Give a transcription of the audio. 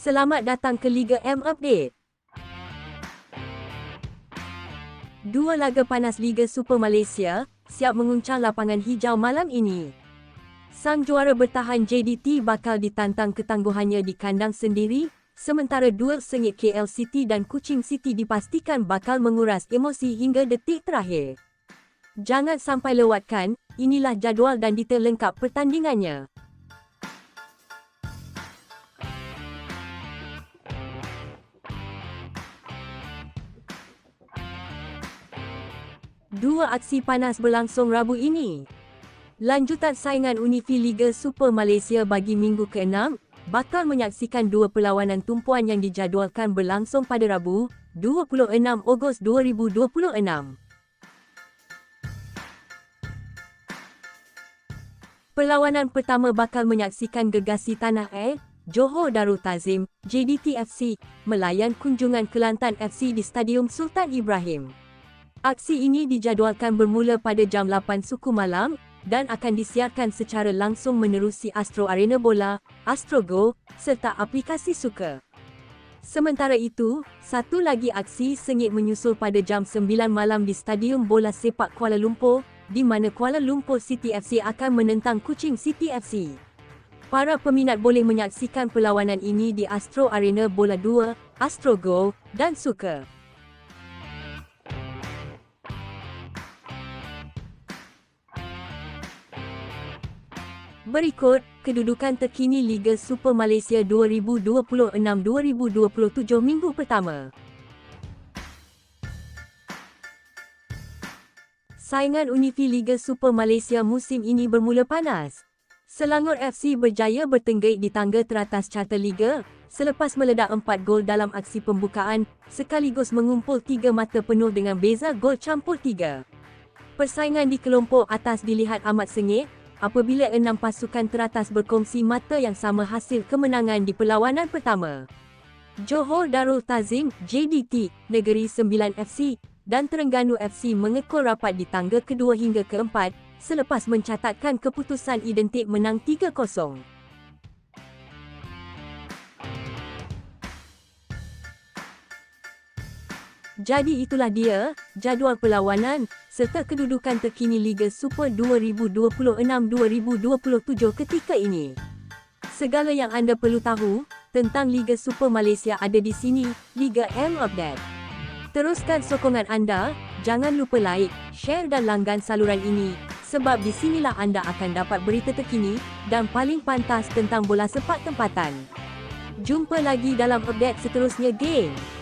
Selamat datang ke Liga M Update. Dua laga panas Liga Super Malaysia siap menguncang lapangan hijau malam ini. Sang juara bertahan JDT bakal ditantang ketangguhannya di kandang sendiri, sementara duel sengit KL City dan Kuching City dipastikan bakal menguras emosi hingga detik terakhir. Jangan sampai lewatkan, inilah jadual dan detail lengkap pertandingannya. Dua aksi panas berlangsung Rabu ini. Lanjutan saingan Unifi Liga Super Malaysia bagi minggu ke-6 bakal menyaksikan dua perlawanan tumpuan yang dijadualkan berlangsung pada Rabu, 26 Ogos 2026. Perlawanan pertama bakal menyaksikan Gergasi Tanah Air, Johor Darul Ta'zim, JDT FC, melayan kunjungan Kelantan FC di Stadium Sultan Ibrahim. Aksi ini dijadualkan bermula pada jam 8 suku malam dan akan disiarkan secara langsung menerusi Astro Arena Bola, AstroGo, serta aplikasi suka. Sementara itu, satu lagi aksi sengit menyusul pada jam 9 malam di Stadium Bola Sepak Kuala Lumpur, di mana Kuala Lumpur City FC akan menentang Kuching City FC. Para peminat boleh menyaksikan perlawanan ini di Astro Arena Bola 2, AstroGo, dan Suka. Berikut, kedudukan terkini Liga Super Malaysia 2026-2027 minggu pertama. Saingan Unifi Liga Super Malaysia musim ini bermula panas. Selangor FC berjaya bertenggait di tangga teratas carta Liga selepas meledak 4 gol dalam aksi pembukaan sekaligus mengumpul 3 mata penuh dengan beza gol campur 3. Persaingan di kelompok atas dilihat amat sengit apabila 6 pasukan teratas berkongsi mata yang sama hasil kemenangan di perlawanan pertama. Johor Darul Ta'zim, JDT, Negeri Sembilan FC dan Terengganu FC mengekor rapat di tangga kedua hingga keempat selepas mencatatkan keputusan identik menang 3-0. Jadi itulah dia, jadual perlawanan, serta kedudukan terkini Liga Super 2026-2027 ketika ini. Segala yang anda perlu tahu tentang Liga Super Malaysia ada di sini, Liga M Update. Teruskan sokongan anda, jangan lupa like, share dan langgan saluran ini, sebab di sinilah anda akan dapat berita terkini dan paling pantas tentang bola sepak tempatan. Jumpa lagi dalam update seterusnya, geng.